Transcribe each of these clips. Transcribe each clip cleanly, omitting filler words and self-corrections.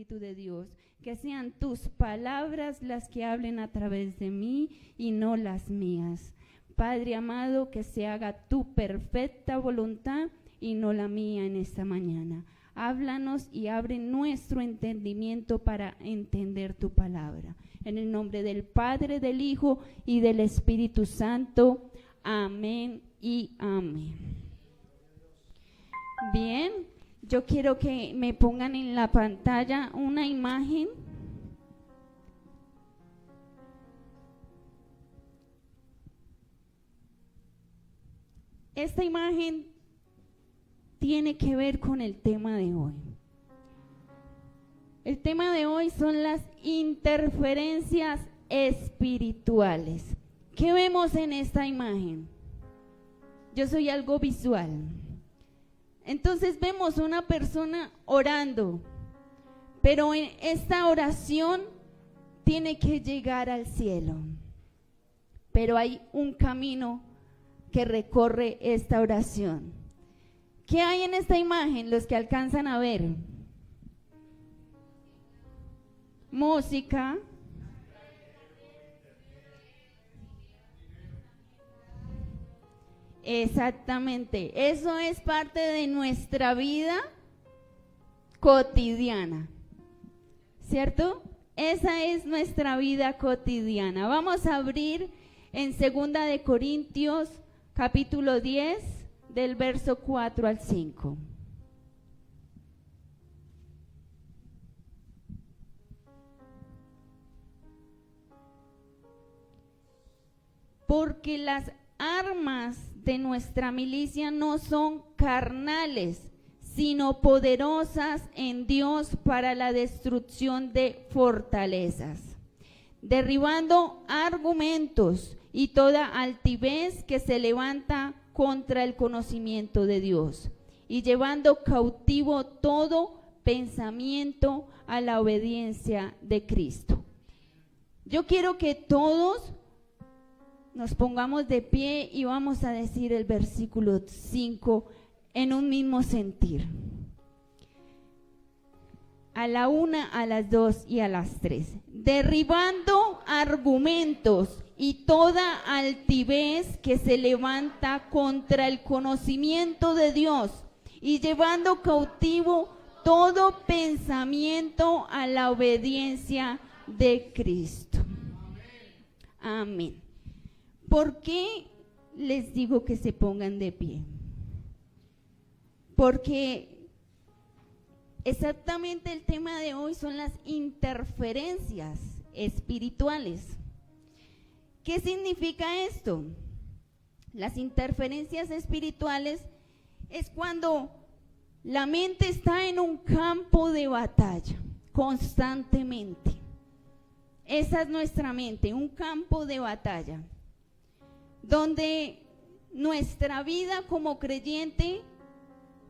Espíritu de Dios, que sean tus palabras las que hablen a través de mí y no las mías. Padre amado, que se haga tu perfecta voluntad y no la mía en esta mañana. Háblanos y abre nuestro entendimiento para entender tu palabra. En el nombre del Padre, del Hijo y del Espíritu Santo. Amén y amén. Bien, yo quiero que me pongan en la pantalla una imagen. Esta imagen tiene que ver con el tema de hoy. El tema de hoy son las interferencias espirituales. ¿Qué vemos en esta imagen? Yo soy algo visual. Entonces vemos una persona orando, pero en esta oración tiene que llegar al cielo. Pero hay un camino que recorre esta oración. ¿Qué hay en esta imagen? Los que alcanzan a ver. Música. Exactamente. Eso es parte de nuestra vida cotidiana. ¿Cierto? Esa es nuestra vida cotidiana. Vamos a abrir en 2 de Corintios, capítulo 10, del verso 4 al 5. Porque las armas de nuestra milicia no son carnales, sino poderosas en Dios para la destrucción de fortalezas, derribando argumentos y toda altivez que se levanta contra el conocimiento de Dios, y llevando cautivo todo pensamiento a la obediencia de Cristo. Yo quiero que todos nos pongamos de pie y vamos a decir el versículo 5 en un mismo sentir. A la 1, a las 2 y a las 3. Derribando argumentos y toda altivez que se levanta contra el conocimiento de Dios, y llevando cautivo todo pensamiento a la obediencia de Cristo. Amén. ¿Por qué les digo que se pongan de pie? Porque exactamente el tema de hoy son las interferencias espirituales. ¿Qué significa esto? Las interferencias espirituales es cuando la mente está en un campo de batalla constantemente. Esa es nuestra mente, un campo de batalla, donde nuestra vida como creyente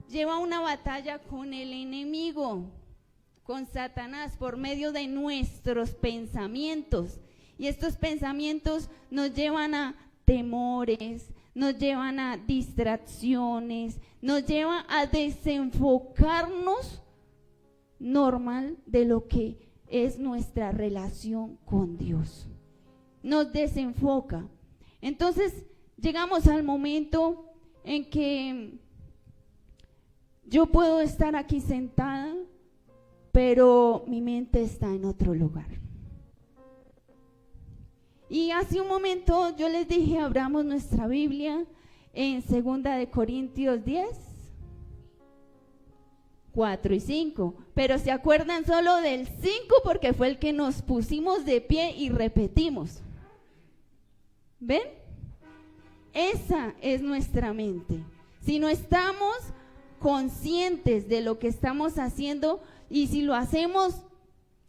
lleva una batalla con el enemigo, con Satanás, por medio de nuestros pensamientos. Y estos pensamientos nos llevan a temores, nos llevan a distracciones, nos llevan a desenfocarnos normal de lo que es nuestra relación con Dios. Nos desenfoca. Entonces llegamos al momento en que yo puedo estar aquí sentada, pero mi mente está en otro lugar. Y hace un momento yo les dije, abramos nuestra Biblia en 2 de Corintios 10, 4 y 5. Pero se acuerdan solo del 5 porque fue el que nos pusimos de pie y repetimos. ¿Ven? Esa es nuestra mente. Si no estamos conscientes de lo que estamos haciendo y si lo hacemos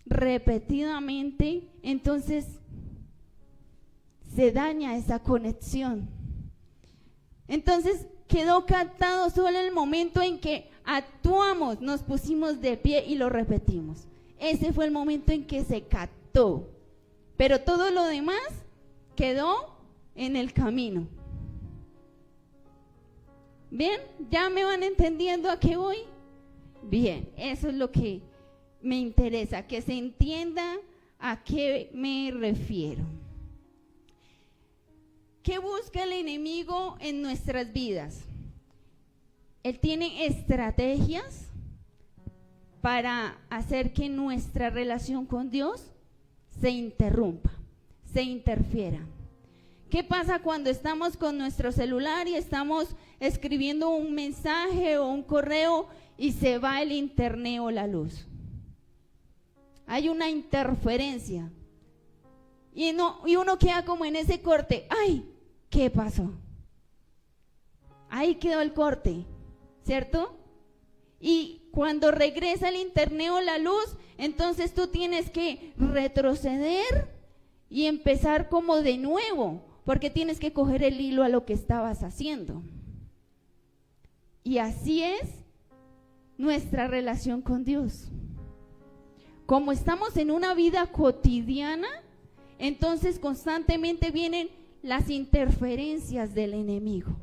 repetidamente, entonces se daña esa conexión. Entonces quedó captado solo el momento en que actuamos, nos pusimos de pie y lo repetimos. Ese fue el momento en que se captó, pero todo lo demás quedó en el camino. ¿Bien? ¿Ya me van entendiendo a qué voy? Bien, eso es lo que me interesa, que se entienda a qué me refiero. ¿Qué busca el enemigo en nuestras vidas? Él tiene estrategias para hacer que nuestra relación con Dios se interrumpa, se interfiera. ¿Qué pasa cuando estamos con nuestro celular y estamos escribiendo un mensaje o un correo y se va el internet o la luz? Hay una interferencia y uno queda como en ese corte. ¡Ay! ¿Qué pasó? Ahí quedó el corte, ¿cierto? Y cuando regresa el internet o la luz, entonces tú tienes que retroceder y empezar como de nuevo, porque tienes que coger el hilo a lo que estabas haciendo. Y así es nuestra relación con Dios. Como estamos en una vida cotidiana, entonces constantemente vienen las interferencias del enemigo,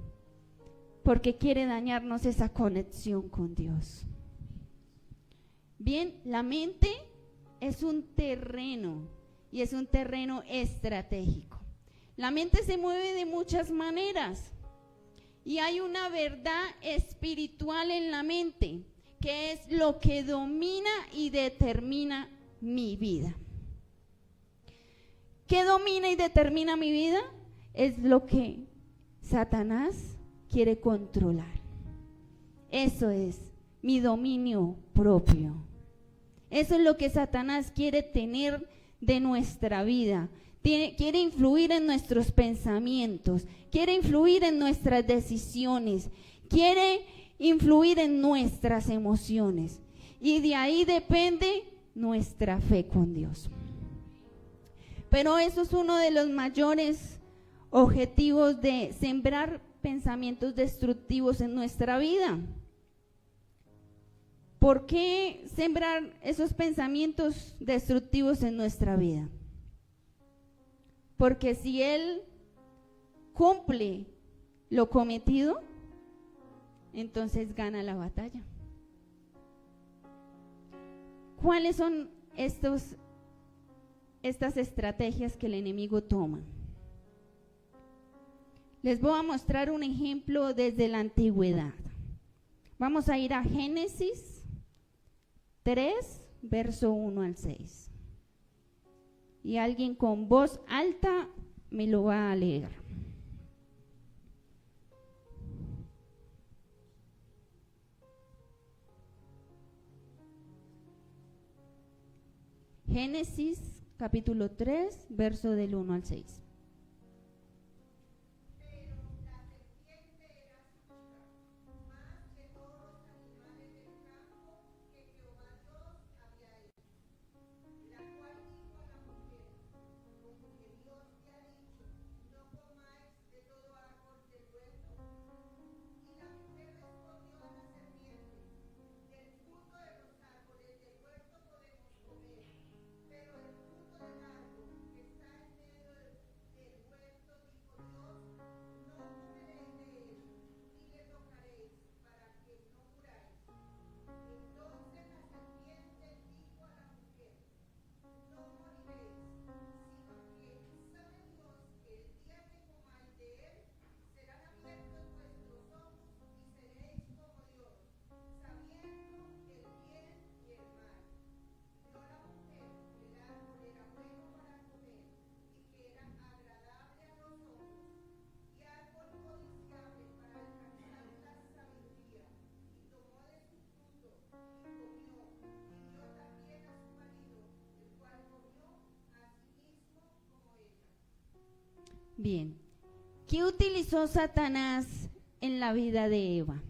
porque quiere dañarnos esa conexión con Dios. Bien, la mente es un terreno y es un terreno estratégico. La mente se mueve de muchas maneras y hay una verdad espiritual en la mente que es lo que domina y determina mi vida. ¿Qué domina y determina mi vida? Es lo que Satanás quiere controlar. Eso es mi dominio propio. Eso es lo que Satanás quiere tener de nuestra vida. Quiere influir en nuestros pensamientos, quiere influir en nuestras decisiones, quiere influir en nuestras emociones. Y de ahí depende nuestra fe con Dios. Pero eso es uno de los mayores objetivos de sembrar pensamientos destructivos en nuestra vida. ¿Por qué sembrar esos pensamientos destructivos en nuestra vida? Porque si Él cumple lo cometido, entonces gana la batalla. ¿Cuáles son estas estrategias que el enemigo toma? Les voy a mostrar un ejemplo desde la antigüedad. Vamos a ir a Génesis 3, verso 1 al 6. Y alguien con voz alta me lo va a leer. Génesis capítulo 3, verso del 1 al 6. Bien, ¿qué utilizó Satanás en la vida de Eva?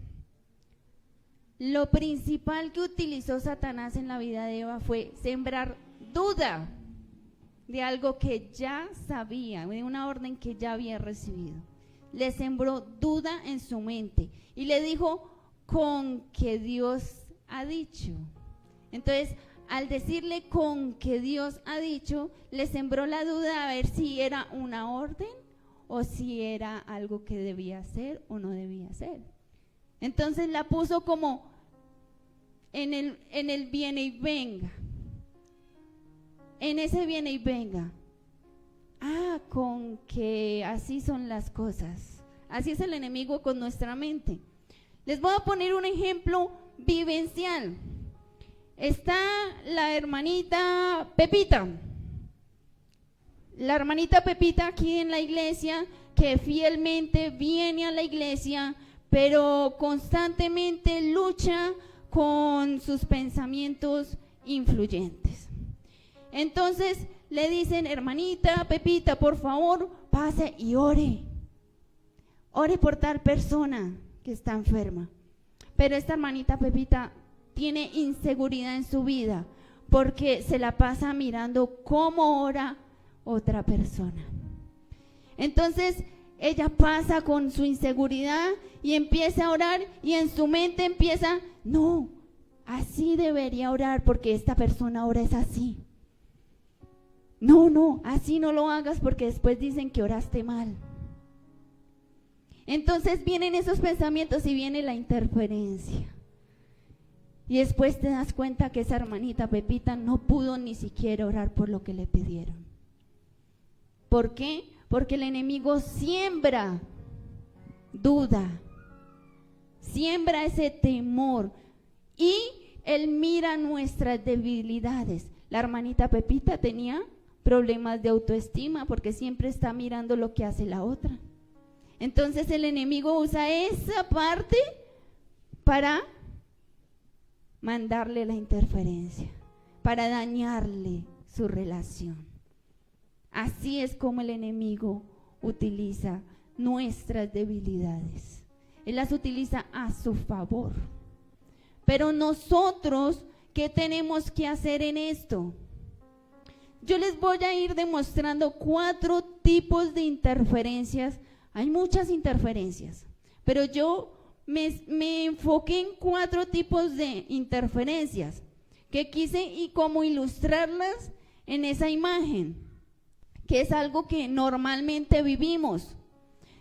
Lo principal que utilizó Satanás en la vida de Eva fue sembrar duda de algo que ya sabía, de una orden que ya había recibido. Le sembró duda en su mente y le dijo, con que Dios ha dicho. Entonces, al decirle con que Dios ha dicho, le sembró la duda a ver si era una orden o si era algo que debía hacer o no debía hacer. Entonces la puso como en el viene y venga. En ese viene y venga. Con que así son las cosas. Así es el enemigo con nuestra mente. Les voy a poner un ejemplo vivencial. Está la hermanita Pepita. La hermanita Pepita aquí en la iglesia, que fielmente viene a la iglesia, pero constantemente lucha con sus pensamientos influyentes. Entonces le dicen: hermanita Pepita, por favor, pase y ore. Ore por tal persona que está enferma. Pero esta hermanita Pepita tiene inseguridad en su vida porque se la pasa mirando cómo ora otra persona. Entonces ella pasa con su inseguridad y empieza a orar, y en su mente empieza: no, así debería orar porque esta persona ahora es así. No, así no lo hagas porque después dicen que oraste mal. Entonces vienen esos pensamientos y viene la interferencia. Y después te das cuenta que esa hermanita Pepita no pudo ni siquiera orar por lo que le pidieron. ¿Por qué? Porque el enemigo siembra duda, siembra ese temor, y él mira nuestras debilidades. La hermanita Pepita tenía problemas de autoestima porque siempre está mirando lo que hace la otra. Entonces el enemigo usa esa parte para mandarle la interferencia, para dañarle su relación. Así es como el enemigo utiliza nuestras debilidades. Él las utiliza a su favor. Pero nosotros, ¿qué tenemos que hacer en esto? Yo les voy a ir demostrando 4 tipos de interferencias. Hay muchas interferencias, pero yo me enfoqué en 4 tipos de interferencias que quise y cómo ilustrarlas en esa imagen, que es algo que normalmente vivimos.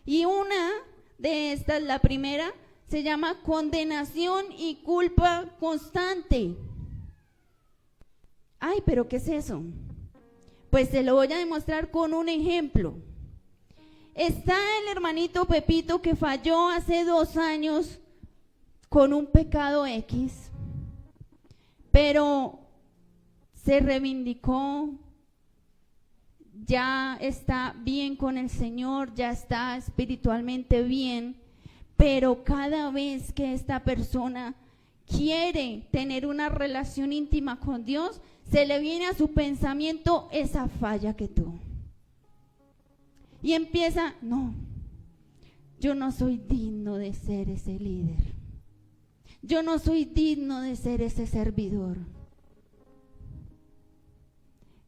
Y una de estas, la primera, se llama condenación y culpa constante. Ay, ¿pero qué es eso? Pues se lo voy a demostrar con un ejemplo. Está el hermanito Pepito que falló hace 2 años con un pecado X, pero se reivindicó, ya está bien con el Señor, ya está espiritualmente bien, pero cada vez que esta persona quiere tener una relación íntima con Dios, se le viene a su pensamiento esa falla que tuvo. Y empieza: no, yo no soy digno de ser ese líder. Yo no soy digno de ser ese servidor.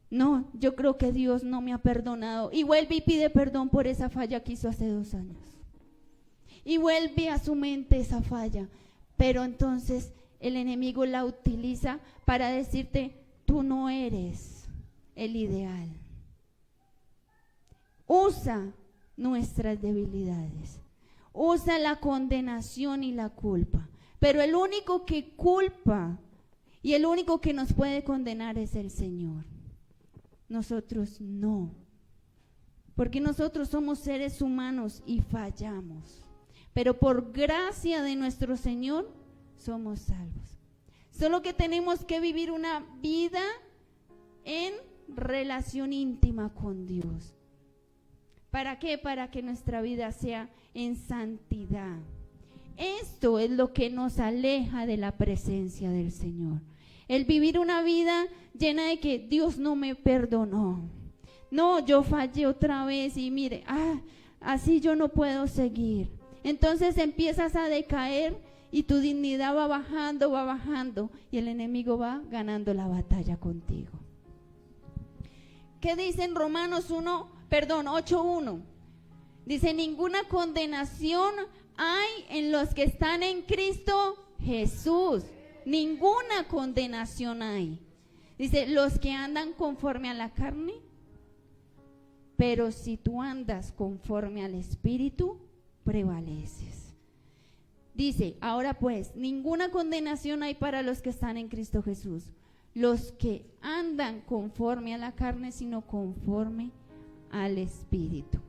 No, yo creo que Dios no me ha perdonado. Y vuelve y pide perdón por esa falla que hizo hace 2 años. Y vuelve a su mente esa falla. Pero entonces el enemigo la utiliza para decirte: tú no eres el ideal. Usa nuestras debilidades, usa la condenación y la culpa, pero el único que culpa y el único que nos puede condenar es el Señor. Nosotros no, porque nosotros somos seres humanos y fallamos, pero por gracia de nuestro Señor somos salvos. Solo que tenemos que vivir una vida en relación íntima con Dios. ¿Para qué? Para que nuestra vida sea en santidad. Esto es lo que nos aleja de la presencia del Señor. El vivir una vida llena de que Dios no me perdonó. No, yo fallé otra vez y mire, así yo no puedo seguir. Entonces empiezas a decaer y tu dignidad va bajando y el enemigo va ganando la batalla contigo. ¿Qué dice en Romanos 8:1? Dice: ninguna condenación hay en los que están en Cristo Jesús. Ninguna condenación hay. Dice: los que andan conforme a la carne, pero si tú andas conforme al Espíritu, prevaleces. Dice, ahora pues, ninguna condenación hay para los que están en Cristo Jesús, los que andan conforme a la carne, sino conforme al Espíritu.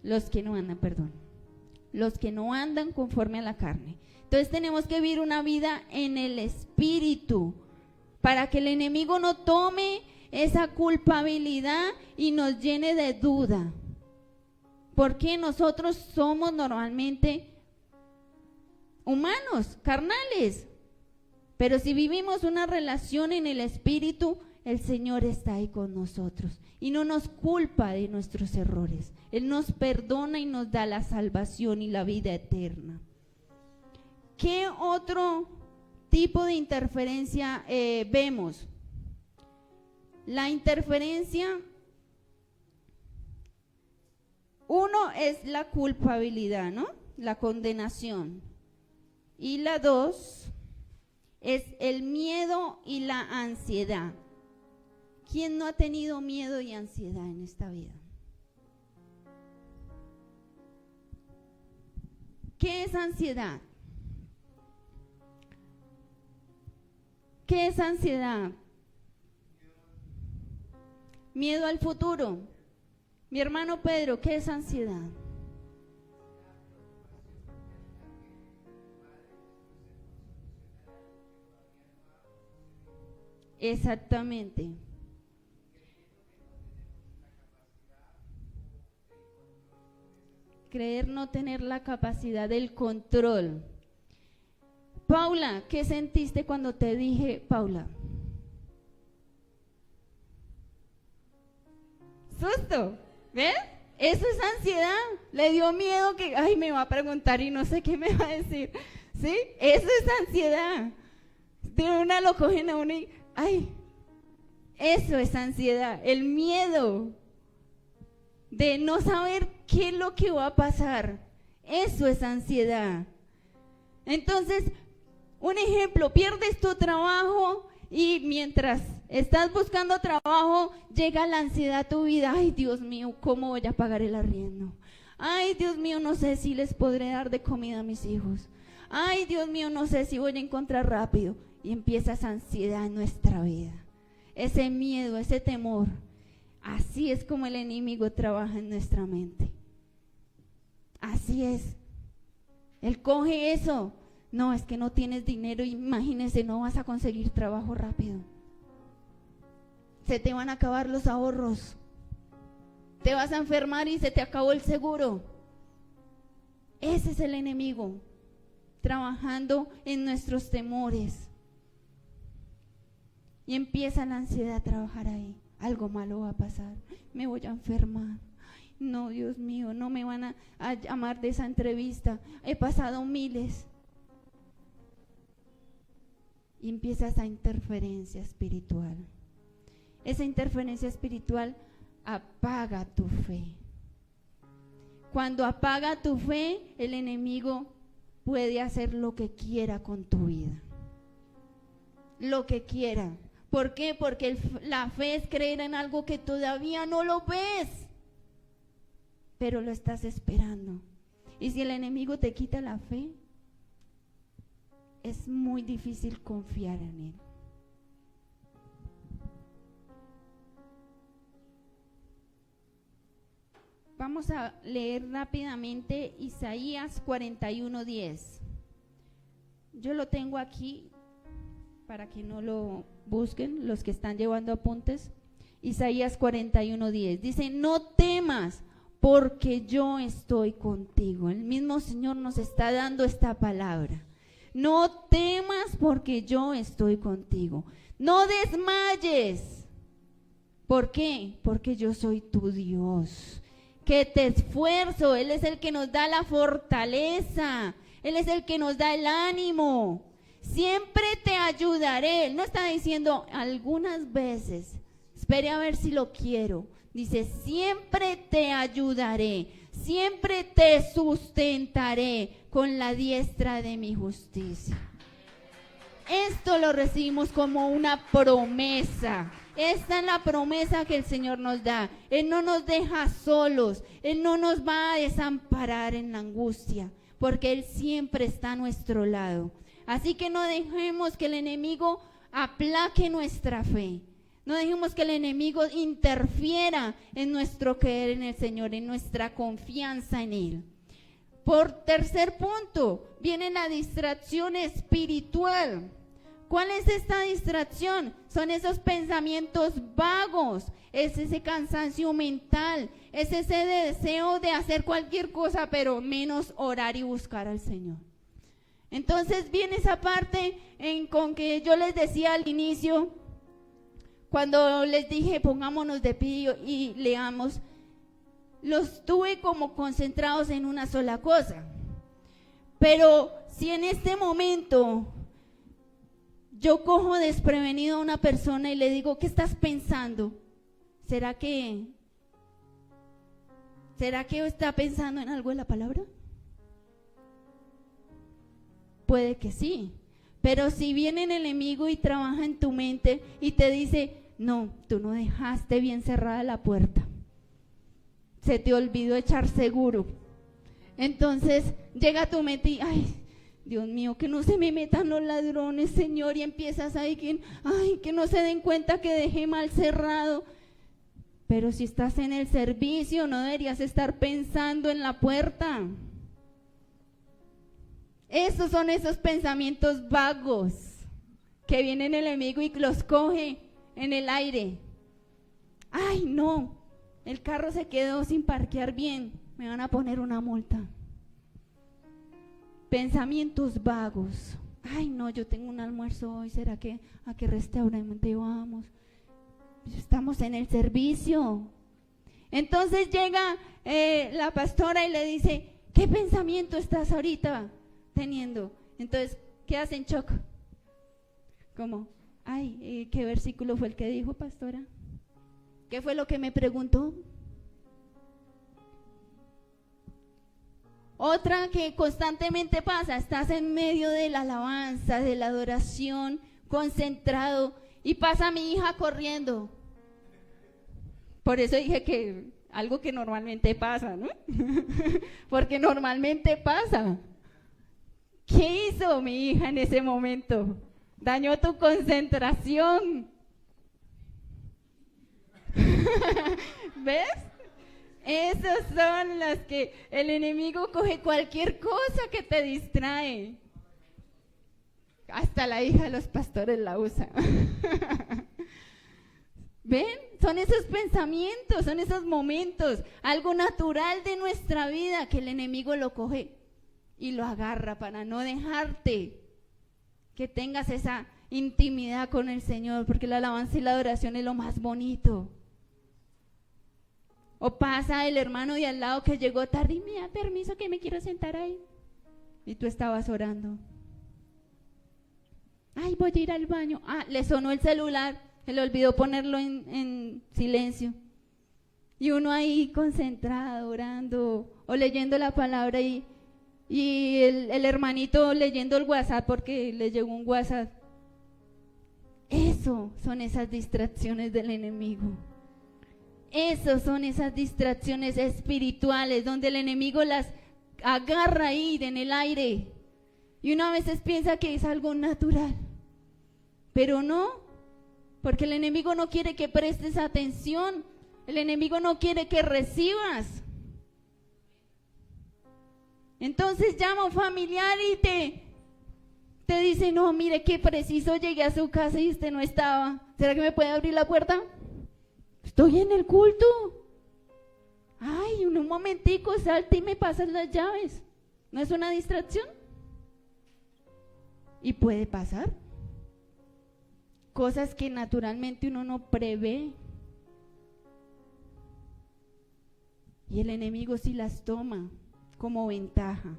Los que no andan conforme a la carne. Entonces tenemos que vivir una vida en el Espíritu, para que el enemigo no tome esa culpabilidad y nos llene de duda. Porque nosotros somos normalmente humanos, carnales. Pero si vivimos una relación en el Espíritu, el Señor está ahí con nosotros y no nos culpa de nuestros errores. Él nos perdona y nos da la salvación y la vida eterna. ¿Qué otro tipo de interferencia vemos? La interferencia, uno es la culpabilidad, ¿no? La condenación. Y la dos es el miedo y la ansiedad. ¿Quién no ha tenido miedo y ansiedad en esta vida? ¿Qué es ansiedad? ¿Qué es ansiedad? Miedo al futuro. Mi hermano Pedro, ¿qué es ansiedad? Exactamente. Creer no tener la capacidad del control. Paula, ¿qué sentiste cuando te dije, Paula? Susto, ¿ves? Eso es ansiedad. Le dio miedo que, ay, me va a preguntar y no sé qué me va a decir. ¿Sí? Eso es ansiedad. De una lo cogen a uno y, ay, eso es ansiedad. El miedo de no saber qué es lo que va a pasar. Eso es ansiedad. Entonces, un ejemplo, pierdes tu trabajo y mientras estás buscando trabajo, llega la ansiedad a tu vida. Ay, Dios mío, ¿cómo voy a pagar el arriendo? Ay, Dios mío, no sé si les podré dar de comida a mis hijos. Ay, Dios mío, no sé si voy a encontrar rápido. Y empieza esa ansiedad en nuestra vida. Ese miedo, ese temor. Así es como el enemigo trabaja en nuestra mente. Así es. Él coge eso. No, es que no tienes dinero, imagínese, no vas a conseguir trabajo rápido. Se te van a acabar los ahorros. Te vas a enfermar y se te acabó el seguro. Ese es el enemigo, trabajando en nuestros temores. Y empieza la ansiedad a trabajar ahí. Algo malo va a pasar. Me voy a enfermar. No, Dios mío, no me van a llamar de esa entrevista. He pasado miles. Y empieza esa interferencia espiritual. Esa interferencia espiritual apaga tu fe. Cuando apaga tu fe, el enemigo puede hacer lo que quiera con tu vida. Lo que quiera. ¿Por qué? Porque la fe es creer en algo que todavía no lo ves, pero lo estás esperando. Y si el enemigo te quita la fe, es muy difícil confiar en él. Vamos a leer rápidamente Isaías 41:10. Yo lo tengo aquí para que no lo busquen los que están llevando apuntes. Isaías 41:10 dice: no temas, porque yo estoy contigo. El mismo Señor nos está dando esta palabra. No temas, porque yo estoy contigo. No desmayes. ¿Por qué? Porque yo soy tu Dios, que te esfuerzo. Él es el que nos da la fortaleza. Él es el que nos da el ánimo. Siempre te ayudaré. Él no está diciendo algunas veces, espere a ver si lo quiero. Dice, siempre te ayudaré, siempre te sustentaré con la diestra de mi justicia. Esto lo recibimos como una promesa. Esta es la promesa que el Señor nos da. Él no nos deja solos. Él no nos va a desamparar en la angustia, porque Él siempre está a nuestro lado. Así que no dejemos que el enemigo aplaque nuestra fe. No dejemos que el enemigo interfiera en nuestro creer en el Señor, en nuestra confianza en Él. Por tercer punto, viene la distracción espiritual. ¿Cuál es esta distracción? Son esos pensamientos vagos, es ese cansancio mental, es ese deseo de hacer cualquier cosa, pero menos orar y buscar al Señor. Entonces viene esa parte con que yo les decía al inicio, cuando les dije pongámonos de pie y leamos, los tuve como concentrados en una sola cosa. Pero si en este momento yo cojo desprevenido a una persona y le digo, ¿qué estás pensando? ¿Será que está pensando en algo de la palabra? Puede que sí, pero si viene el enemigo y trabaja en tu mente y te dice, no, tú no dejaste bien cerrada la puerta, se te olvidó echar seguro, entonces llega a tu mente y, ay, Dios mío, que no se me metan los ladrones, Señor, y empiezas ahí, que no se den cuenta que dejé mal cerrado. Pero si estás en el servicio, no deberías estar pensando en la puerta. Esos son esos pensamientos vagos que viene el enemigo y los coge en el aire. Ay, no, el carro se quedó sin parquear bien, me van a poner una multa. Pensamientos vagos. Ay, no, yo tengo un almuerzo hoy, ¿será que a qué restaurante vamos? Estamos en el servicio. Entonces llega la pastora y le dice, ¿qué pensamiento estás ahorita teniendo? Entonces quedas en shock. ¿Cómo? Ay, ¿qué versículo fue el que dijo, pastora? ¿Qué fue lo que me preguntó? Otra que constantemente pasa, estás en medio de la alabanza, de la adoración, concentrado, y pasa mi hija corriendo. Por eso dije que algo que normalmente pasa, ¿no? Porque normalmente pasa. ¿Qué hizo mi hija en ese momento? Dañó tu concentración. ¿Ves? Esas son las que el enemigo coge cualquier cosa que te distrae. Hasta la hija de los pastores la usa. ¿Ven? Son esos pensamientos, son esos momentos, algo natural de nuestra vida que el enemigo lo coge y lo agarra para no dejarte que tengas esa intimidad con el Señor, porque la alabanza y la adoración es lo más bonito. O pasa el hermano de al lado que llegó tarde y me da permiso que me quiero sentar ahí. Y tú estabas orando. Ay, voy a ir al baño. Ah, le sonó el celular, se le olvidó ponerlo en silencio. Y uno ahí concentrado, orando o leyendo la palabra y el hermanito leyendo el WhatsApp porque le llegó un WhatsApp. Eso son esas distracciones del enemigo. Esas son esas distracciones espirituales donde el enemigo las agarra ahí en el aire y uno a veces piensa que es algo natural, pero no, porque el enemigo no quiere que prestes atención, el enemigo no quiere que recibas. Entonces llama a un familiar y te dice, no, mire que preciso llegué a su casa y usted no estaba, ¿será que me puede abrir la puerta? Estoy en el culto. Ay, en un momentico salta y me pasas las llaves. ¿No es una distracción? Y puede pasar. Cosas que naturalmente uno no prevé. Y el enemigo sí las toma como ventaja.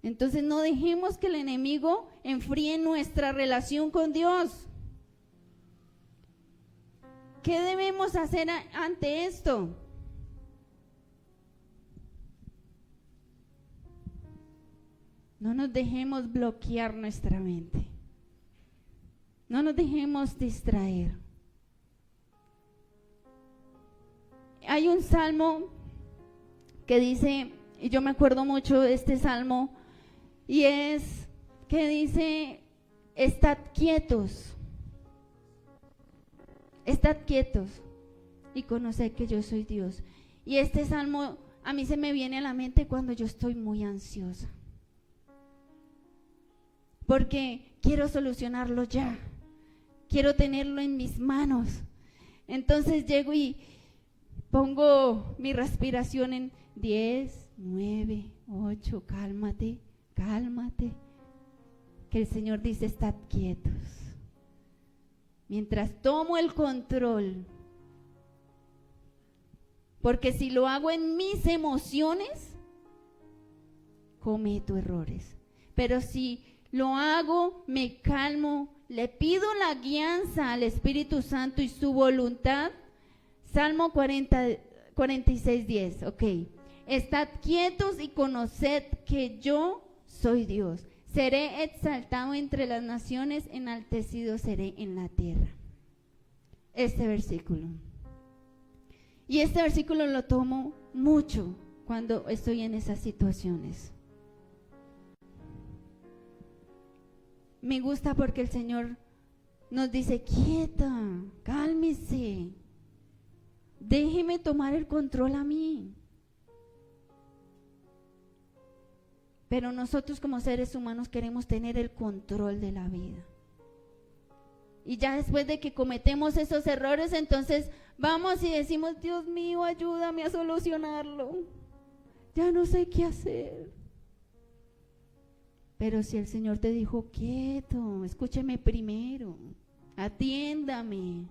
Entonces no dejemos que el enemigo enfríe nuestra relación con Dios. ¿Qué debemos hacer ante esto? No nos dejemos bloquear nuestra mente. No nos dejemos distraer. Hay un salmo que dice, y yo me acuerdo mucho de este salmo, y es que dice, estad quietos y conoced que yo soy Dios. Y este salmo a mí se me viene a la mente cuando yo estoy muy ansiosa, porque quiero solucionarlo ya, quiero tenerlo en mis manos. Entonces llego y pongo mi respiración en 10, 9, 8, cálmate, que el Señor dice, estad quietos. Mientras tomo el control, porque si lo hago en mis emociones, cometo errores. Pero si lo hago, me calmo, le pido la guianza al Espíritu Santo y su voluntad. Salmo 46:10, ok. Estad quietos y conoced que yo soy Dios. Seré exaltado entre las naciones, enaltecido seré en la tierra. Este versículo. Y este versículo lo tomo mucho cuando estoy en esas situaciones. Me gusta porque el Señor nos dice, quieta, cálmese, déjeme tomar el control a mí. Pero nosotros como seres humanos queremos tener el control de la vida. Y ya después de que cometemos esos errores, entonces vamos y decimos, Dios mío, ayúdame a solucionarlo. Ya no sé qué hacer. Pero si el Señor te dijo, quieto, escúcheme primero, atiéndame.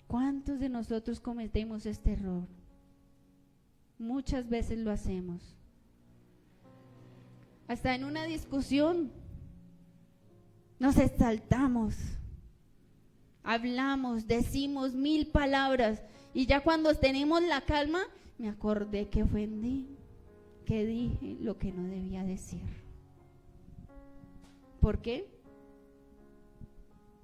¿Cuántos de nosotros cometemos este error? Muchas veces lo hacemos. Hasta en una discusión nos exaltamos, hablamos, decimos 1000 palabras y ya cuando tenemos la calma, me acordé que ofendí, que dije lo que no debía decir. ¿Por qué?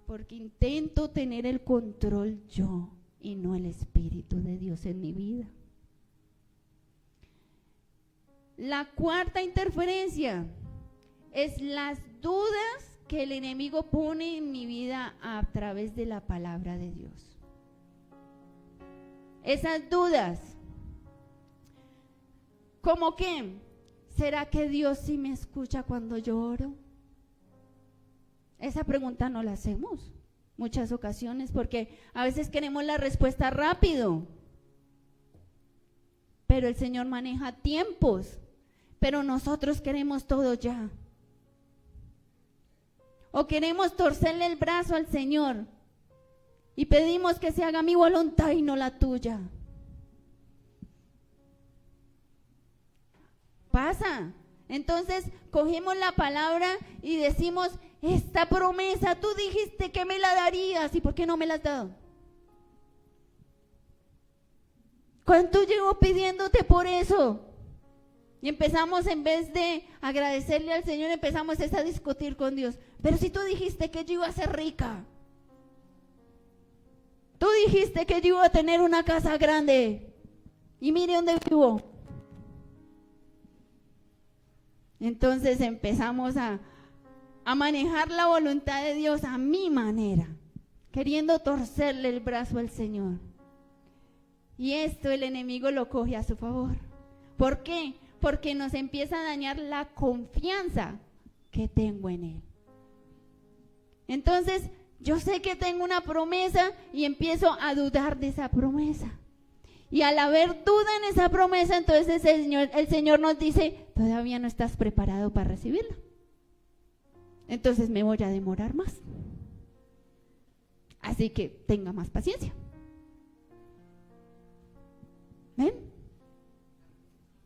Porque intento tener el control yo y no el Espíritu de Dios en mi vida. La cuarta interferencia es las dudas que el enemigo pone en mi vida a través de la palabra de Dios. Esas dudas, ¿cómo qué? ¿Será que Dios sí me escucha cuando yo oro? Esa pregunta no la hacemos muchas ocasiones porque a veces queremos la respuesta rápido, pero el Señor maneja tiempos, pero nosotros queremos todo ya. O queremos torcerle el brazo al Señor y pedimos que se haga mi voluntad y no la tuya. Pasa. Entonces cogemos la palabra y decimos, esta promesa, tú dijiste que me la darías, ¿y por qué no me la has dado? ¿Cuánto llevo pidiéndote por eso? Y empezamos, en vez de agradecerle al Señor, empezamos a discutir con Dios. Pero si tú dijiste que yo iba a ser rica, tú dijiste que yo iba a tener una casa grande, y mire dónde vivo. Entonces empezamos a manejar la voluntad de Dios a mi manera, queriendo torcerle el brazo al Señor. Y esto el enemigo lo coge a su favor. ¿Por qué? Porque nos empieza a dañar la confianza que tengo en Él. Entonces, yo sé que tengo una promesa y empiezo a dudar de esa promesa. Y al haber duda en esa promesa, entonces el Señor nos dice, todavía no estás preparado para recibirla. Entonces me voy a demorar más. Así que tenga más paciencia. ¿Ven?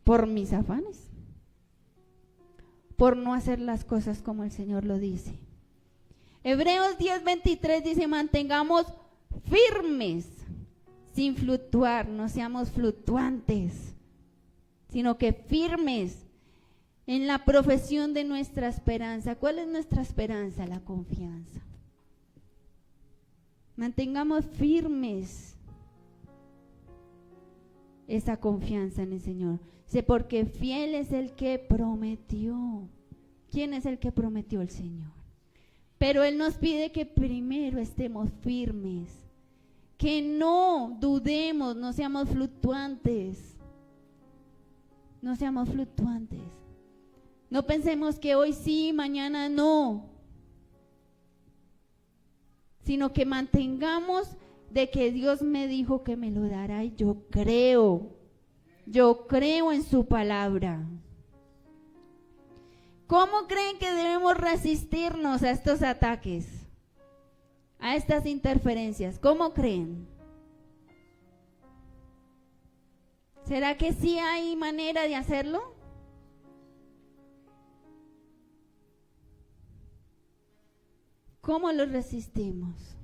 Por mis afanes, por no hacer las cosas como el Señor lo dice. Hebreos 10:23 dice, mantengamos firmes, sin fluctuar, no seamos fluctuantes, sino que firmes en la profesión de nuestra esperanza. ¿Cuál es nuestra esperanza? La confianza. Mantengamos firmes. esa confianza en el Señor. Dice, porque fiel es el que prometió. ¿Quién es el que prometió? El Señor. Pero Él nos pide que primero estemos firmes, que no dudemos, no seamos fluctuantes. No seamos fluctuantes. No pensemos que hoy sí, mañana no. Sino que mantengamos de que Dios me dijo que me lo dará y yo creo en su palabra. ¿Cómo creen que debemos resistirnos a estos ataques, a estas interferencias? ¿Cómo creen? ¿Será que sí hay manera de hacerlo? ¿Cómo lo resistimos?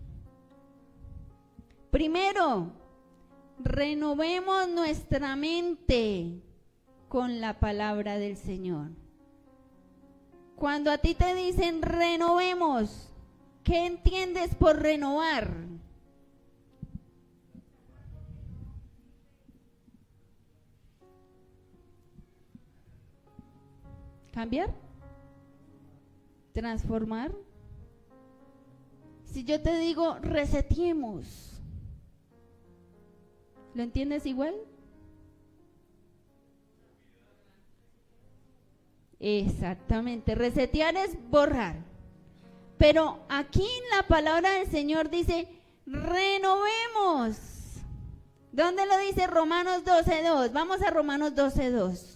Primero, renovemos nuestra mente con la palabra del Señor. Cuando a ti te dicen renovemos, ¿qué entiendes por renovar? ¿Cambiar? ¿Transformar? Si yo te digo reseteemos, ¿lo entiendes igual? Exactamente, resetear es borrar. Pero aquí en la palabra del Señor dice, renovemos. ¿Dónde lo dice? Romanos 12:2. Vamos a Romanos 12:2.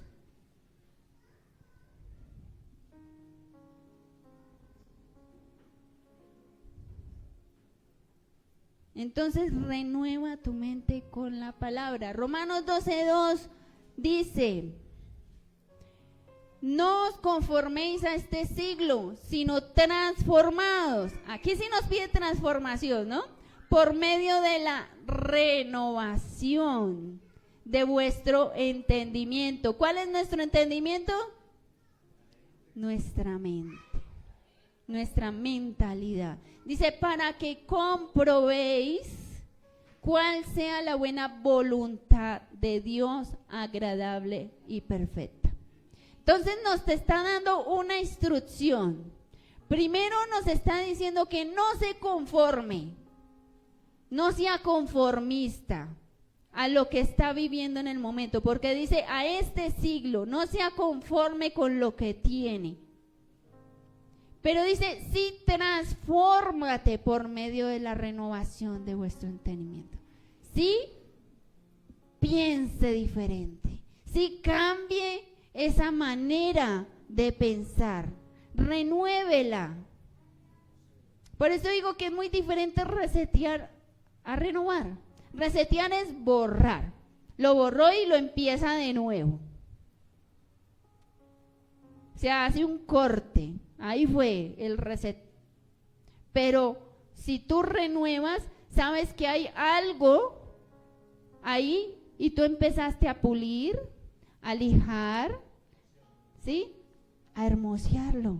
Entonces renueva tu mente con la palabra. Romanos 12:2 dice, no os conforméis a este siglo, sino transformados. Aquí sí nos pide transformación, ¿no? Por medio de la renovación de vuestro entendimiento. ¿Cuál es nuestro entendimiento? Nuestra mente, nuestra mentalidad. Dice, para que comprobéis cuál sea la buena voluntad de Dios, agradable y perfecta. Entonces nos está dando una instrucción. Primero nos está diciendo que no se conforme, no sea conformista a lo que está viviendo en el momento, porque dice a este siglo, no sea conforme con lo que tiene. Pero dice, sí, transfórmate por medio de la renovación de vuestro entendimiento. Sí, piense diferente. Sí, cambie esa manera de pensar. Renuévela. Por eso digo que es muy diferente resetear a renovar. Resetear es borrar. Lo borró y lo empieza de nuevo. Se hace un corte. Ahí fue el reset. Pero si tú renuevas, sabes que hay algo ahí y tú empezaste a pulir, a lijar, ¿sí? A hermosearlo.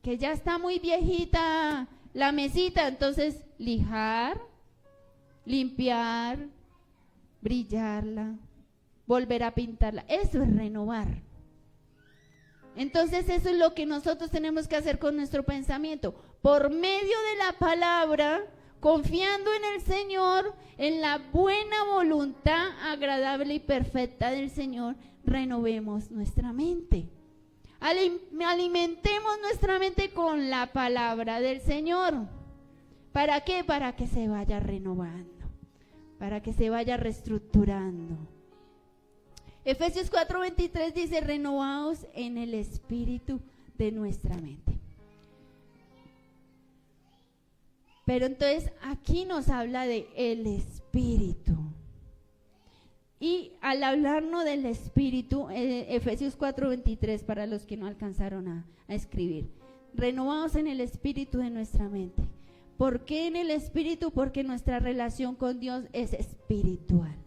Que ya está muy viejita la mesita, entonces lijar, limpiar, brillarla, volver a pintarla. Eso es renovar. Entonces eso es lo que nosotros tenemos que hacer con nuestro pensamiento. Por medio de la palabra, confiando en el Señor, en la buena voluntad agradable y perfecta del Señor, renovemos nuestra mente. Alimentemos nuestra mente con la palabra del Señor. ¿Para qué? Para que se vaya renovando, para que se vaya reestructurando. Efesios 4:23 dice, renovaos en el espíritu de nuestra mente. Pero entonces aquí nos habla de el espíritu. Y al hablarnos del espíritu, Efesios 4:23, para los que no alcanzaron a escribir, renovaos en el espíritu de nuestra mente. ¿Por qué en el espíritu? Porque nuestra relación con Dios es espiritual.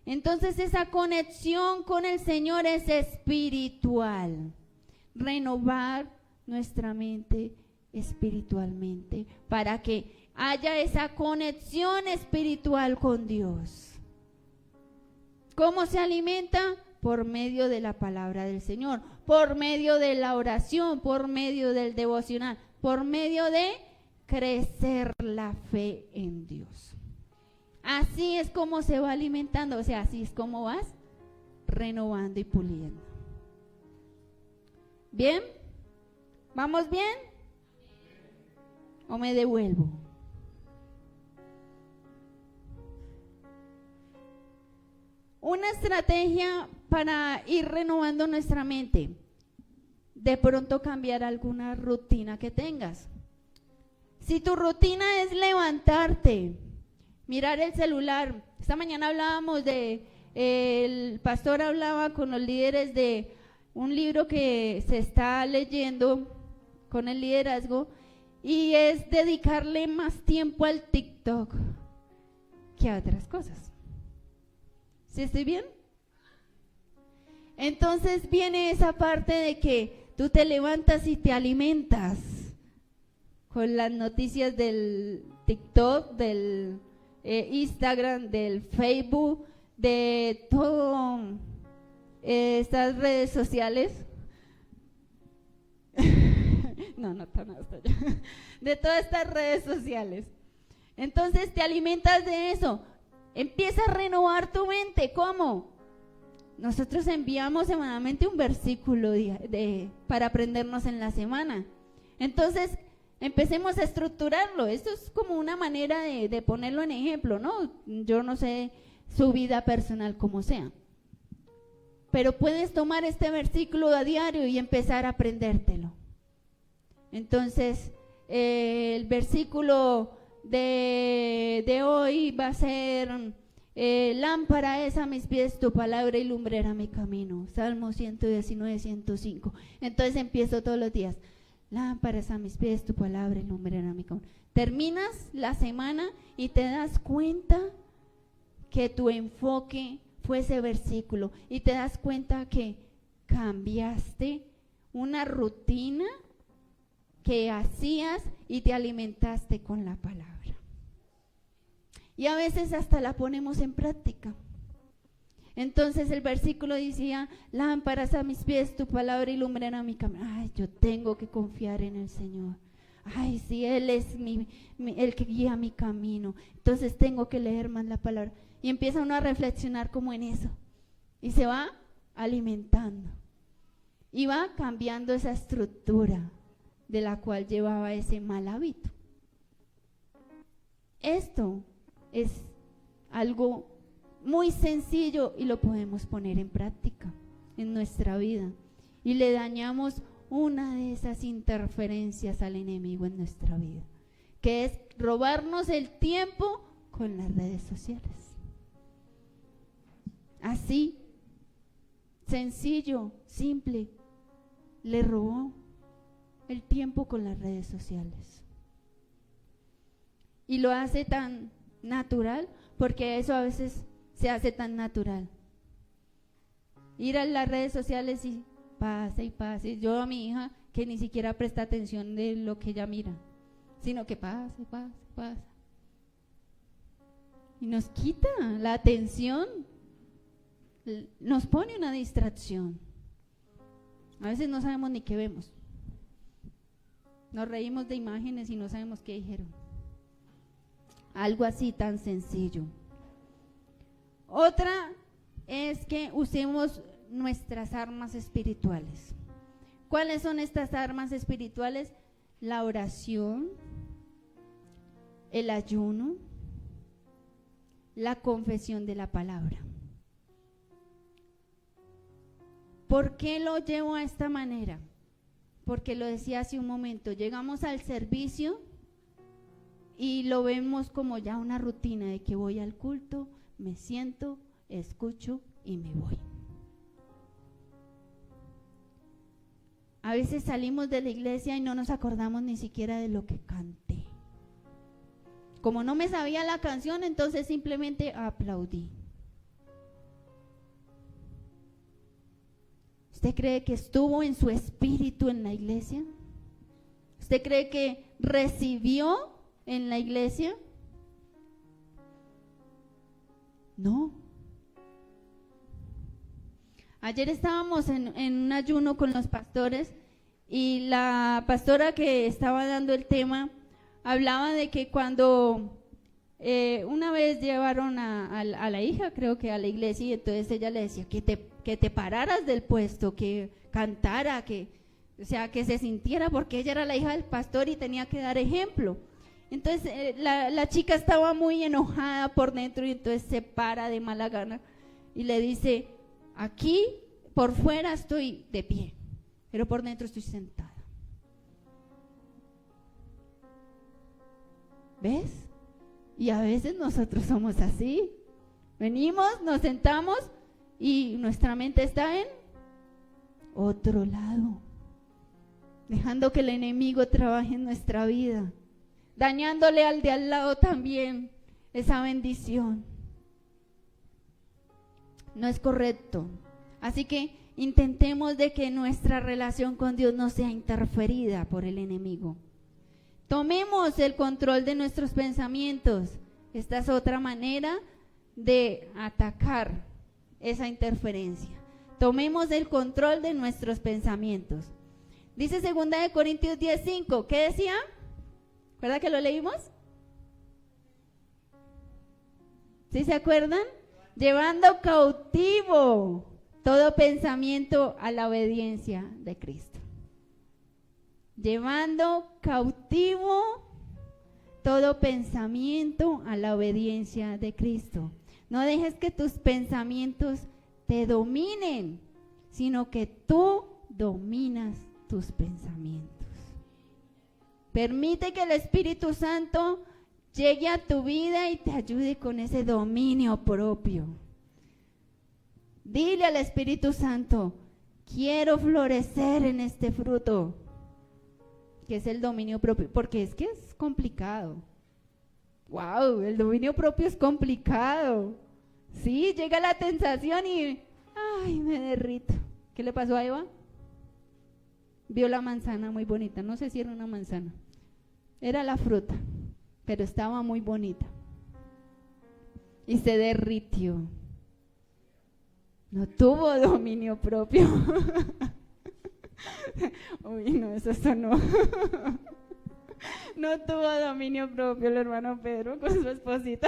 Entonces esa conexión con el Señor es espiritual. Renovar nuestra mente espiritualmente para que haya esa conexión espiritual con Dios. ¿Cómo se alimenta? Por medio de la palabra del Señor, por medio de la oración, por medio del devocional, por medio de crecer la fe en Dios. Así es como se va alimentando, o sea, así es como vas renovando y puliendo. ¿Bien? ¿Vamos bien? ¿O me devuelvo? Una estrategia para ir renovando nuestra mente. De pronto cambiar alguna rutina que tengas. Si tu rutina es levantarte, mirar el celular. Esta mañana hablábamos el pastor hablaba con los líderes de un libro que se está leyendo con el liderazgo y es dedicarle más tiempo al TikTok que a otras cosas. ¿Sí estoy bien? Entonces viene esa parte de que tú te levantas y te alimentas con las noticias del TikTok, del Instagram, del Facebook, de todo estas redes sociales. no tan hasta allá. De todas estas redes sociales. Entonces te alimentas de eso. Empieza a renovar tu mente. ¿Cómo? Nosotros enviamos semanalmente un versículo para aprendernos en la semana. Entonces, empecemos a estructurarlo. Esto es como una manera de ponerlo en ejemplo, ¿no? Yo no sé su vida personal como sea. Pero puedes tomar este versículo a diario y empezar a aprendértelo. Entonces, el versículo de hoy va a ser lámpara es a mis pies tu palabra y lumbrera mi camino. Salmo 119, 105. Entonces empiezo todos los días. Lámpara es a mis pies tu palabra y lumbrera mi camino. Terminas la semana y te das cuenta que tu enfoque fue ese versículo y te das cuenta que cambiaste una rutina que hacías y te alimentaste con la palabra. Y a veces hasta la ponemos en práctica. Entonces el versículo decía, lámparas a mis pies, tu palabra y lumbrera mi camino. Ay, yo tengo que confiar en el Señor. Ay, sí, Él es el que guía mi camino. Entonces tengo que leer más la palabra. Y empieza uno a reflexionar como en eso. Y se va alimentando. Y va cambiando esa estructura de la cual llevaba ese mal hábito. Esto es algo muy sencillo y lo podemos poner en práctica en nuestra vida. Y le dañamos una de esas interferencias al enemigo en nuestra vida, que es robarnos el tiempo con las redes sociales. Así, sencillo, simple, le robó el tiempo con las redes sociales. Y lo hace tan natural, porque eso a veces se hace tan natural. Ir a las redes sociales y pasa y pasa. Yo a mi hija que ni siquiera presta atención de lo que ella mira, sino que pasa y pasa y pasa. Y nos quita la atención, nos pone una distracción. A veces no sabemos ni qué vemos. Nos reímos de imágenes y no sabemos qué dijeron. Algo así tan sencillo. Otra es que usemos nuestras armas espirituales. ¿Cuáles son estas armas espirituales? La oración, el ayuno, la confesión de la palabra. ¿Por qué lo llevo a esta manera? Porque lo decía hace un momento, llegamos al servicio y lo vemos como ya una rutina de que voy al culto, me siento, escucho y me voy. A veces salimos de la iglesia y no nos acordamos ni siquiera de lo que canté. Como no me sabía la canción, entonces simplemente aplaudí. ¿Usted cree que estuvo en su espíritu en la iglesia? ¿Usted cree que recibió en la iglesia? No. Ayer estábamos en un ayuno con los pastores y la pastora que estaba dando el tema hablaba de que cuando una vez llevaron a la hija, creo que a la iglesia, y entonces ella le decía que te pararas del puesto, que cantara, o sea, que se sintiera, porque ella era la hija del pastor y tenía que dar ejemplo. Entonces la chica estaba muy enojada por dentro y entonces se para de mala gana y le dice: aquí por fuera estoy de pie, pero por dentro estoy sentada. ¿Ves? Y a veces nosotros somos así. Venimos, nos sentamos y nuestra mente está en otro lado, dejando que el enemigo trabaje en nuestra vida, dañándole al de al lado también esa bendición. No es correcto. Así que intentemos de que nuestra relación con Dios no sea interferida por el enemigo. Tomemos el control de nuestros pensamientos. Esta es otra manera de atacar esa interferencia. Tomemos el control de nuestros pensamientos. Dice 2 Corintios 10:5. ¿Qué decía? ¿Verdad que lo leímos? ¿Sí se acuerdan? Llevando cautivo todo pensamiento a la obediencia de Cristo. Llevando cautivo todo pensamiento a la obediencia de Cristo. No dejes que tus pensamientos te dominen, sino que tú dominas tus pensamientos. Permite que el Espíritu Santo llegue a tu vida y te ayude con ese dominio propio. Dile al Espíritu Santo: quiero florecer en este fruto, que es el dominio propio, porque es que es complicado. Wow, el dominio propio es complicado. Sí, llega la tentación y ay, me derrito. ¿Qué le pasó a Eva? Vio la manzana muy bonita, no sé si era una manzana, era la fruta, pero estaba muy bonita y se derritió. No tuvo dominio propio. Uy, no, eso sonó. No tuvo dominio propio el hermano Pedro con su esposita.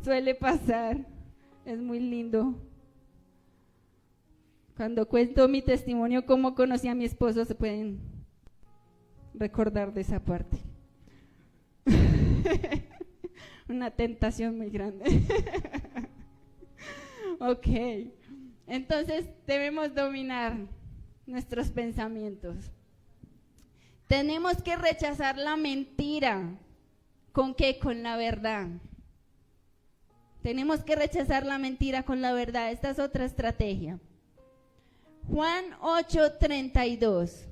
Suele pasar, es muy lindo. Cuando cuento mi testimonio, cómo conocí a mi esposo, se pueden recordar de esa parte. Una tentación muy grande. Ok, entonces debemos dominar nuestros pensamientos. Tenemos que rechazar la mentira. ¿Con qué? Con la verdad. Tenemos que rechazar la mentira con la verdad. Esta es otra estrategia. Juan 8:32.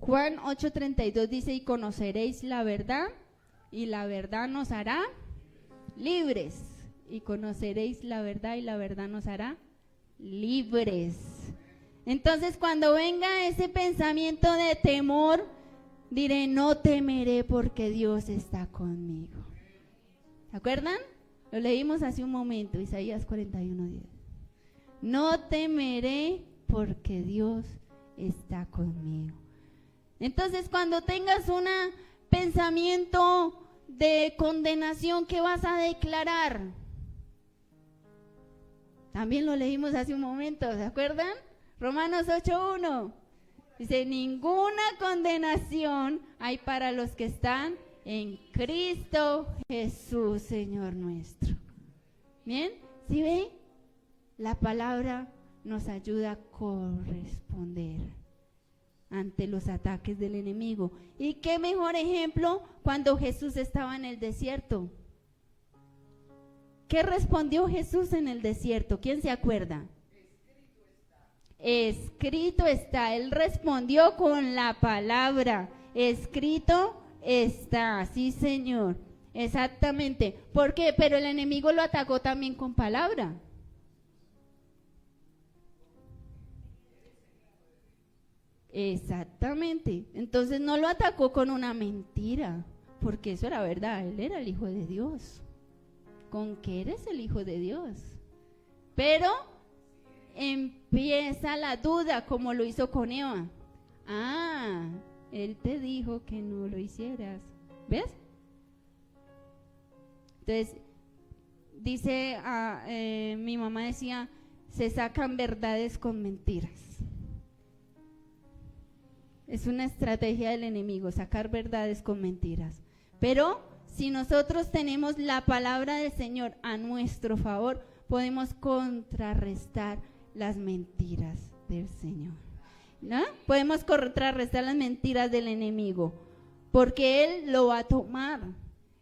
Juan 8:32 dice: y conoceréis la verdad, y la verdad nos hará libres. Y conoceréis la verdad, y la verdad nos hará libres. Entonces, cuando venga ese pensamiento de temor, diré: no temeré porque Dios está conmigo. ¿Se acuerdan? Lo leímos hace un momento, Isaías 41:10. No temeré porque Dios está conmigo. Entonces, cuando tengas un pensamiento de condenación, ¿qué vas a declarar? También lo leímos hace un momento, ¿se acuerdan? Romanos 8:1. Dice: ninguna condenación hay para los que están en Cristo Jesús, Señor nuestro. ¿Bien? ¿Sí ve? La palabra nos ayuda a corresponder ante los ataques del enemigo. ¿Y qué mejor ejemplo cuando Jesús estaba en el desierto? ¿Qué respondió Jesús en el desierto? ¿Quién se acuerda? Escrito está. Él respondió con la palabra. Escrito está. Sí, Señor. Exactamente. ¿Por qué? Pero el enemigo lo atacó también con palabra. Exactamente. Entonces no lo atacó con una mentira, porque eso era verdad, él era el Hijo de Dios. ¿Con qué eres el Hijo de Dios? Pero empieza la duda, como lo hizo con Eva. Ah, él te dijo que no lo hicieras. ¿Ves? Entonces, dice, mi mamá decía, se sacan verdades con mentiras. Es una estrategia del enemigo, sacar verdades con mentiras. Pero si nosotros tenemos la palabra del Señor a nuestro favor, podemos contrarrestar las mentiras del Señor, ¿no? Podemos contrarrestar las mentiras del enemigo, porque Él lo va a tomar.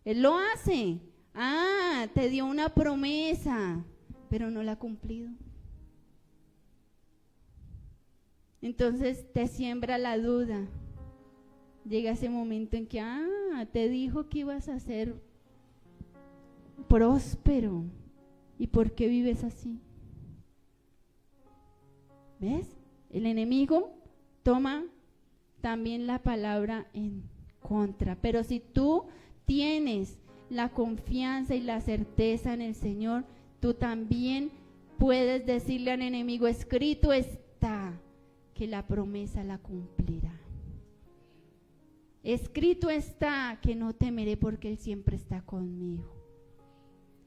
Él lo hace. Ah, te dio una promesa, pero no la ha cumplido. Entonces te siembra la duda. Llega ese momento en que, te dijo que ibas a ser próspero. ¿Y por qué vives así? ¿Ves? El enemigo toma también la palabra en contra. Pero si tú tienes la confianza y la certeza en el Señor, tú también puedes decirle al enemigo, escrito está que la promesa la cumplirá. Escrito está que no temeré porque Él siempre está conmigo.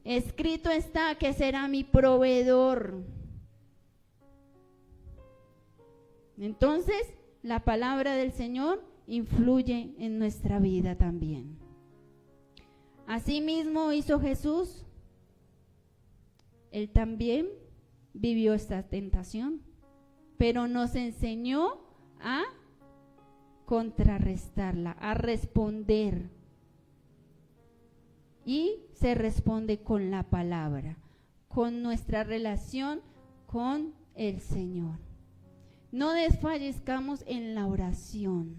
Escrito está que será mi proveedor. Entonces, la palabra del Señor influye en nuestra vida también. Asimismo hizo Jesús. Él también vivió esta tentación, pero nos enseñó a contrarrestarla, a responder. Y se responde con la palabra, con nuestra relación con el Señor. No desfallezcamos en la oración.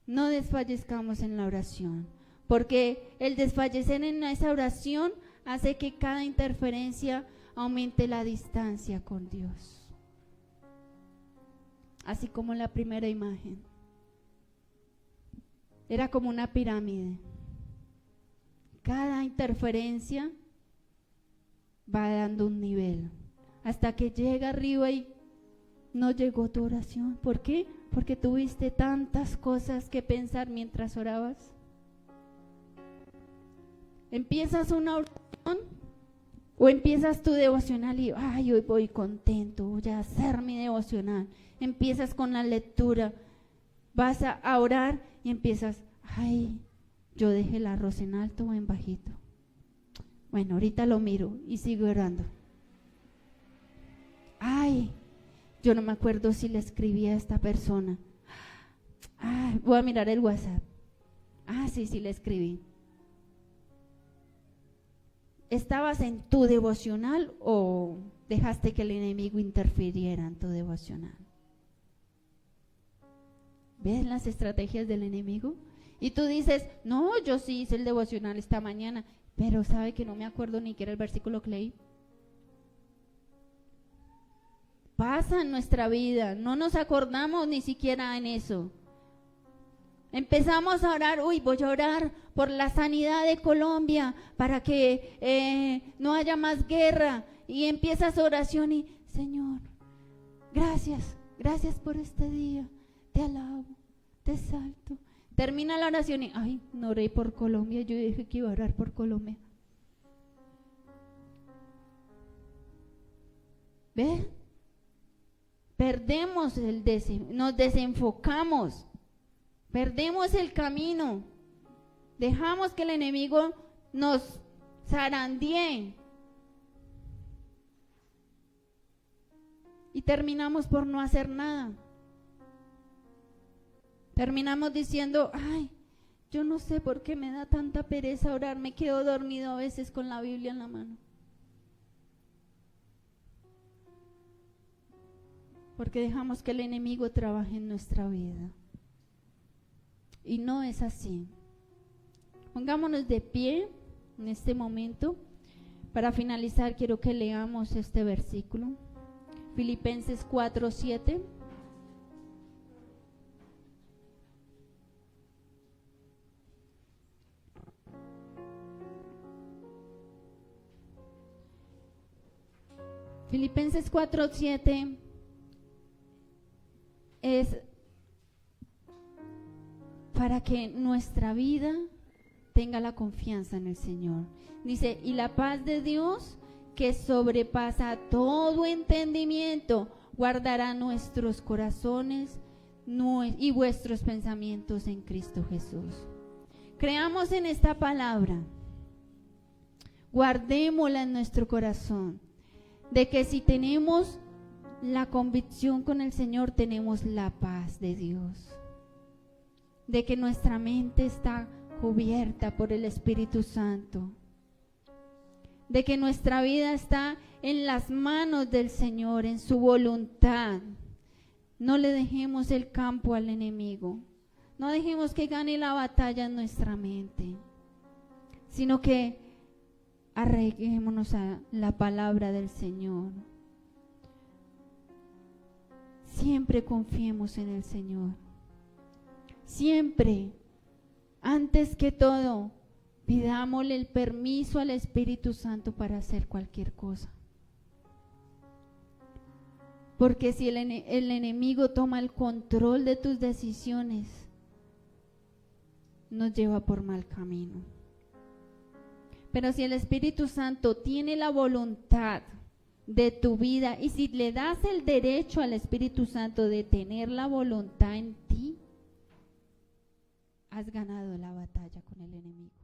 No desfallezcamos en la oración, porque el desfallecer en esa oración hace que cada interferencia aumente la distancia con Dios. Así como la primera imagen. Era como una pirámide. Cada interferencia va dando un nivel, hasta que llega arriba y no llegó tu oración. ¿Por qué? Porque tuviste tantas cosas que pensar mientras orabas. Empiezas una oración o empiezas tu devocional y hoy voy contento, voy a hacer mi devocional. Empiezas con la lectura, vas a orar y empiezas, yo dejé el arroz en alto o en bajito. Bueno, ahorita lo miro y sigo orando. Yo no me acuerdo si le escribí a esta persona. Voy a mirar el WhatsApp. Sí le escribí. ¿Estabas en tu devocional o dejaste que el enemigo interfiriera en tu devocional? ¿Ves las estrategias del enemigo? Y tú dices, no, yo sí hice el devocional esta mañana, pero sabe que no me acuerdo ni qué era el versículo que leí. Pasa en nuestra vida, no nos acordamos ni siquiera en eso. Empezamos a orar, voy a orar por la sanidad de Colombia, para que no haya más guerra. Y empiezas oración y, Señor, gracias por este día, te alabo, te exalto. Termina la oración y, no oré por Colombia, yo dije que iba a orar por Colombia. ¿Ves? Perdemos nos desenfocamos, perdemos el camino, dejamos que el enemigo nos zarandee y terminamos por no hacer nada. Terminamos diciendo, yo no sé por qué me da tanta pereza orar, me quedo dormido a veces con la Biblia en la mano. Porque dejamos que el enemigo trabaje en nuestra vida. Y no es así. Pongámonos de pie en este momento. Para finalizar, quiero que leamos este versículo. Filipenses 4:7. Filipenses 4:7 es para que nuestra vida tenga la confianza en el Señor. Dice, y la paz de Dios, que sobrepasa todo entendimiento, guardará nuestros corazones y vuestros pensamientos en Cristo Jesús. Creamos en esta palabra, guardémosla en nuestro corazón, de que si tenemos la convicción con el Señor, tenemos la paz de Dios, de que nuestra mente está cubierta por el Espíritu Santo, de que nuestra vida está en las manos del Señor, en su voluntad. No le dejemos el campo al enemigo, no dejemos que gane la batalla en nuestra mente, sino que arraiguémonos a la palabra del Señor. Siempre confiemos en el Señor. Siempre, antes que todo, pidámosle el permiso al Espíritu Santo para hacer cualquier cosa. Porque si el enemigo toma el control de tus decisiones, nos lleva por mal camino. Pero si el Espíritu Santo tiene la voluntad de tu vida y si le das el derecho al Espíritu Santo de tener la voluntad en ti, has ganado la batalla con el enemigo.